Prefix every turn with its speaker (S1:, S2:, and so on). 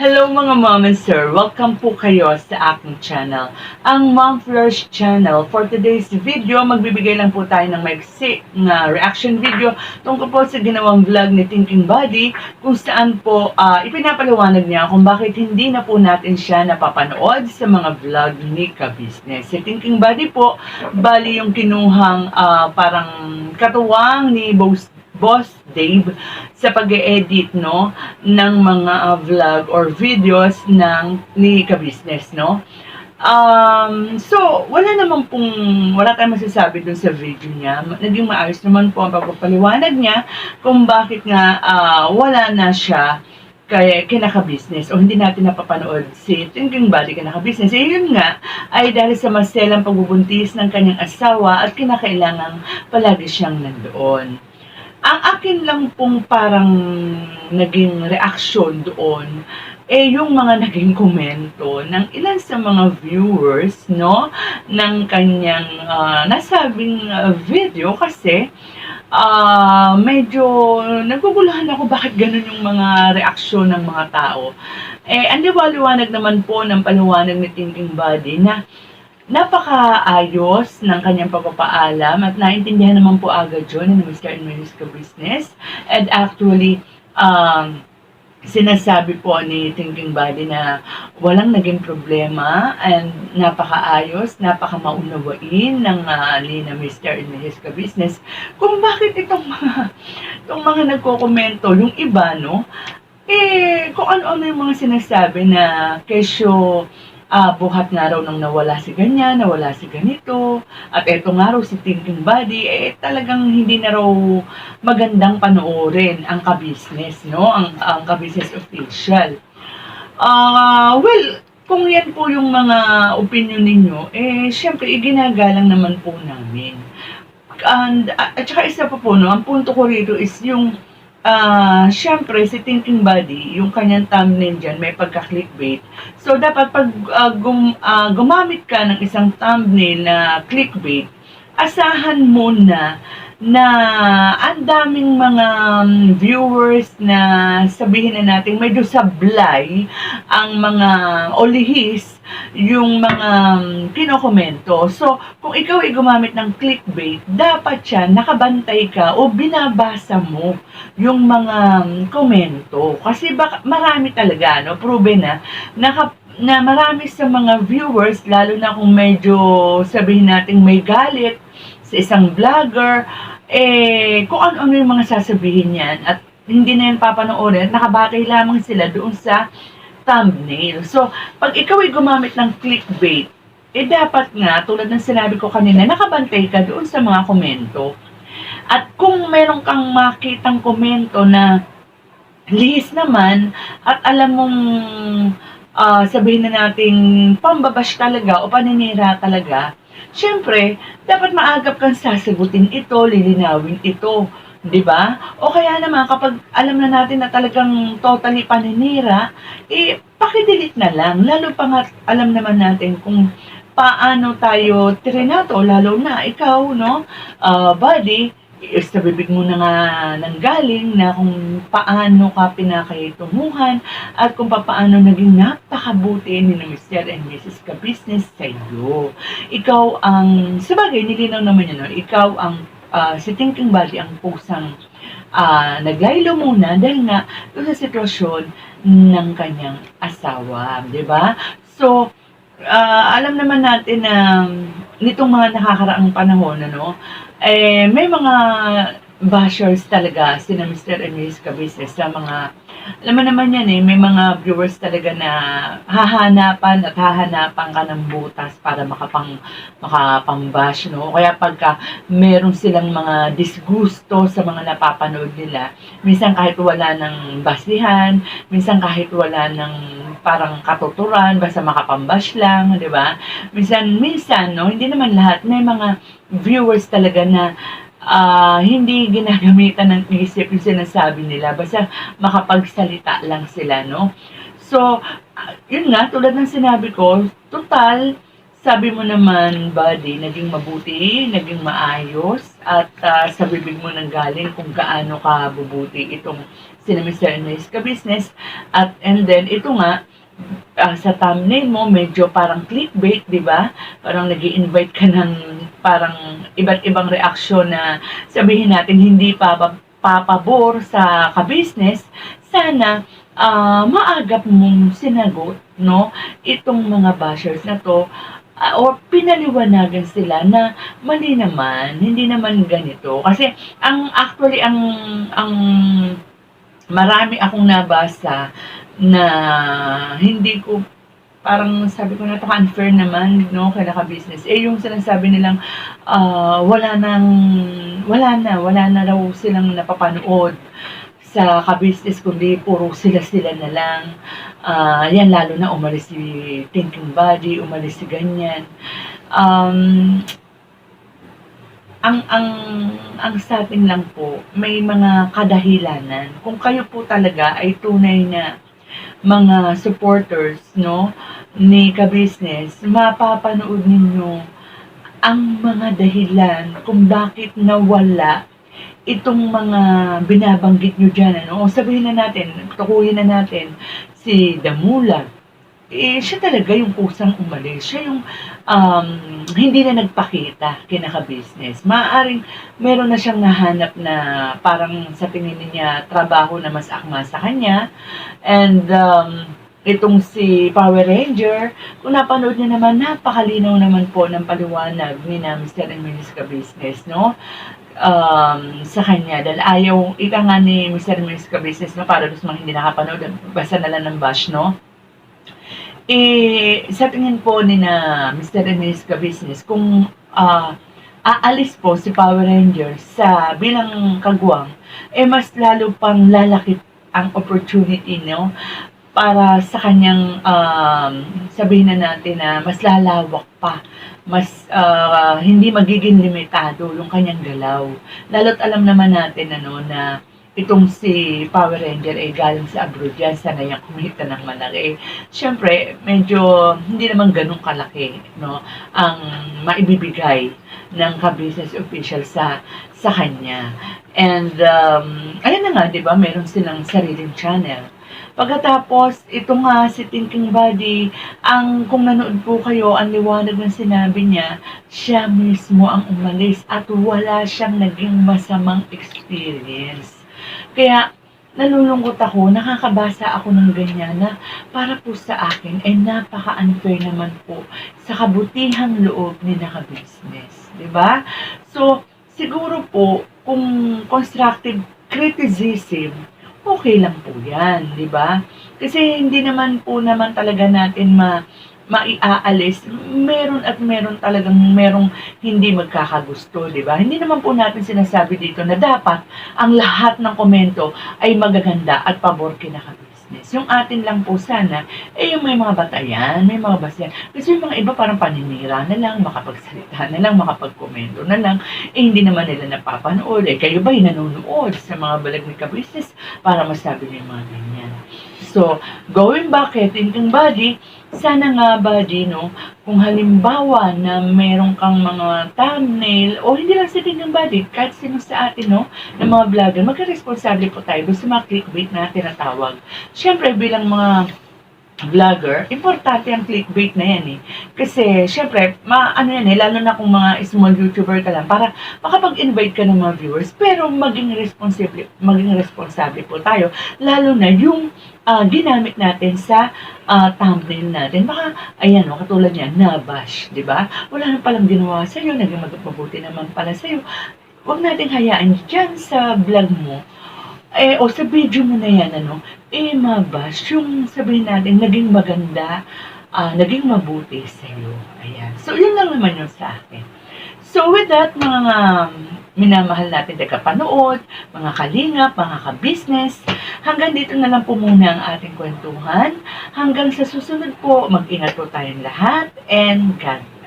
S1: Hello mga mom and sir! Welcome po kayo sa aking channel, ang Mom Flourish Channel. For today's video, magbibigay lang po tayo ng maiksi na reaction video tungkol po sa ginawang vlog ni Thinking Body, kung saan po ipinapaliwanag niya kung bakit hindi na po natin siya napapanood sa mga vlog ni Ka-Business. Si Thinking Body po, bali yung kinuhang parang katuwang ni Boss Dave sa pag-edit no ng mga vlog or videos ni Ka-Business no. So wala tayong masasabi dun sa video niya. Naging maayos naman po ang pagpapaliwanag niya kung bakit nga wala na siya kaya kinaka-business o hindi natin napapanood si Thinking Body kinaka-business. Yun nga ay dahil sa maselang pagbubuntis ng kanyang asawa at kinakailangang palagi siyang nandoon. Ang akin lang pong parang naging reaksyon doon, yung mga naging komento ng ilan sa mga viewers, no, ng kanyang nasabing video kasi medyo naguguluhan ako bakit ganun yung mga reaksyon ng mga tao. Ang liwanag naman po ng paliwanag ni Thinking Body na napakaayos ng kanyang pagpapaalam at naintindihan naman po agad yun ni Mr. and Mrs. Ka-Business. And actually, sinasabi po ni Thinking Body na walang naging problema and napakaayos, napakamaunawain ng ni na Mr. and Mrs. Ka-Business kung bakit itong mga nagko-komento, yung iba, no? Kung ano-ano yung mga sinasabi na kesyo buhat nga raw nang nawala si ganyan, nawala si ganito, at eto nga raw si Thinking Body, talagang hindi na raw magandang panoorin ang Ka-Business, no? Ang Ka-Business official. Well, kung yan po yung mga opinion ninyo, syempre, iginagalang naman po namin. And, at saka isa pa po, no, ang punto ko rito is yung syempre, si Thinking Body, yung kanyang thumbnail dyan, may pagka-clickbait. So, dapat pag gumamit ka ng isang thumbnail na clickbait, asahan mo na ang daming mga viewers na sabihin na natin medyo sablay ang mga olihis yung mga kinokomento. So, kung ikaw ay gumamit ng clickbait, dapat siya nakabantay ka o binabasa mo yung mga komento. Kasi marami talaga, no? Proven na marami sa mga viewers, lalo na kung medyo sabihin natin may galit sa isang vlogger, kung ano-ano yung mga sasabihin niyan at hindi na yan papanoorin, nakabatay lamang sila doon sa thumbnail. So, pag ikaw ay gumamit ng clickbait, dapat nga, tulad ng sinabi ko kanina, nakabantay ka doon sa mga komento. At kung meron kang makitang komento na lihis naman at alam mong sabihin na natin pambabash talaga o paninira talaga, syempre, dapat maagap kang sasagutin ito, lilinawin ito, di ba? O kaya naman, kapag alam na natin na talagang totally paninira, pakidelete na lang. Lalo pa nga, alam naman natin kung paano tayo trinato, lalo na ikaw, no, Body, sa bibig mo na nga nanggaling na kung paano ka pinakaitunguhan at kung paano naging napakabuti ni Mr. and Mrs. Ka-Business sa iyo. Ikaw ang, sabagay, nilinaw naman yun, no? Ikaw ang, si Thinking Body ang pusang naglaylo muna dahil nga doon sa sitwasyon ng kanyang asawa, di ba? So, alam naman natin na nitong mga nakakaraang panahon, ano, may mga bashers talaga sina Mr. and Mrs. Ka-Business sa mga, alam mo naman yan may mga viewers talaga na hahanapan ka ng butas para makapang-bash, no? Kaya pagka meron silang mga disgusto sa mga napapanood nila, minsan kahit wala ng basihan, minsan kahit wala ng parang katuturan, basta makapambash lang, di ba? Minsan, no, hindi naman lahat, may mga viewers talaga na hindi ginagamitan ng isip yung sinasabi nila, basta makapagsalita lang sila, no? So, yun nga, tulad ng sinabi ko, total, sabi mo naman, Body, naging mabuti, naging maayos, at sa bibig mo nang galing kung gaano ka bubuti itong sina Mr. and Mrs. Ka-Business. And then, ito nga, sa thumbnail mo, medyo parang clickbait, di ba? Parang nag-i-invite ka ng parang iba't ibang reaksyon na sabihin natin hindi papabor sa ka-business. Sana maagap mong sinagot, no, itong mga bashers na to, o pinaliwanagan sila na mali naman, hindi naman ganito. Kasi actually ang marami akong nabasa na hindi ko, parang sabi ko, napaka-unfair naman, no, kaya ka-business. Yung sinasabi nilang wala na raw silang napapanood sa ka-business, kundi puro sila na lang. Yan, lalo na umalis si Thinking Body, umalis si ganyan. Ang sa atin lang po, may mga kadahilanan. Kung kayo po talaga ay tunay na mga supporters, no, ni ka-business, mapapanood ninyo ang mga dahilan kung bakit nawala itong mga binabanggit nyo dyan, ano? O sabihin na natin, tukuyin na natin, si Damulag, siya talaga yung kusang umalis. Siya yung hindi na nagpakita kinaka-business. Maaaring meron na siyang nahanap na parang sa tingin niya trabaho na mas akma sa kanya. And itong si Power Ranger, kung napanood niyo naman, napakalinaw naman po ng paliwanag ni na Mr. and Mrs. Ka-Business, no? Sa kanya, dahil ayaw, ika nga ni Mr. and Mrs. Ka-Business, no, para doon mga hindi nakapanood, basta na lang ng bash, no? Sa tingin po ni na Mr. and Mrs. Ka-Business, kung aalis po si Power Ranger sa bilang kagwang, mas lalo pang lalaki ang opportunity, no, para sa kanyang sabihin na natin na mas lalawak pa, mas hindi magiging limitado yung kanyang galaw. Lalo't alam naman natin na itong si Power Ranger ay galing sa abroad yan, sana yung kumita ng malaki. Siyempre, medyo hindi naman ganun kalaki, no, ang maibibigay ng ka-business official sa kanya. And ayun na nga, di ba, meron silang sariling channel. Pagkatapos, ito nga si Thinking Body, kung nanood po kayo, ang liwanag ng sinabi niya, siya mismo ang umalis at wala siyang naging masamang experience. Kaya, nalulungkot ako, nakakabasa ako ng ganyan na para po sa akin ay napaka-unfair naman po sa kabutihang loob ni naka-business. Diba? So, siguro po, kung constructive criticism, okay lang po yan, di ba? Kasi hindi naman po naman talaga natin maiaalis. Meron at meron talagang merong hindi magkakagusto, di ba? Hindi naman po natin sinasabi dito na dapat ang lahat ng komento ay magaganda at pabor kinaka-business. Yung atin lang po sana, yung may mga batayan, may mga basehan. Kasi yung mga iba parang paninira na lang, makapagsalita na lang, makapagkomento na lang, hindi naman nila napapanood. Kayo ba'y nanonood sa mga balag ni ka-business para masabi niyo yung mga ganyan? So, going back kay Thinking Body, sana nga Body, no, kung halimbawa na meron kang mga thumbnail, o hindi lang sa Thinking Body, kahit sino sa atin, no, ng mga vlogger, magka-responsable po tayo doon sa mga clickbait na tinatawag. Siyempre, bilang mga vlogger, importante ang clickbait na yan eh. Kasi, syempre, lalo na kung mga small YouTuber ka lang, para makapag-invite ka ng mga viewers, pero maging responsable po tayo, lalo na yung ginamit natin sa thumbnail natin. Baka, ayan o, katulad niya, nabash, di ba? Wala na palang ginawa sa'yo, naging mabuti naman pala sa'yo. Huwag natin hayaan dyan sa vlog mo, o sa video mo na yan, mabash, yung sabihin natin, naging maganda, naging mabuti sa'yo. Ayan. So, yun lang naman yun sa akin. So, with that, mga minamahal natin tagapanood, mga kalingap, mga ka-business, hanggang dito na lang po muna ang ating kwentuhan. Hanggang sa susunod po, mag-ingat po tayong lahat, and God bless.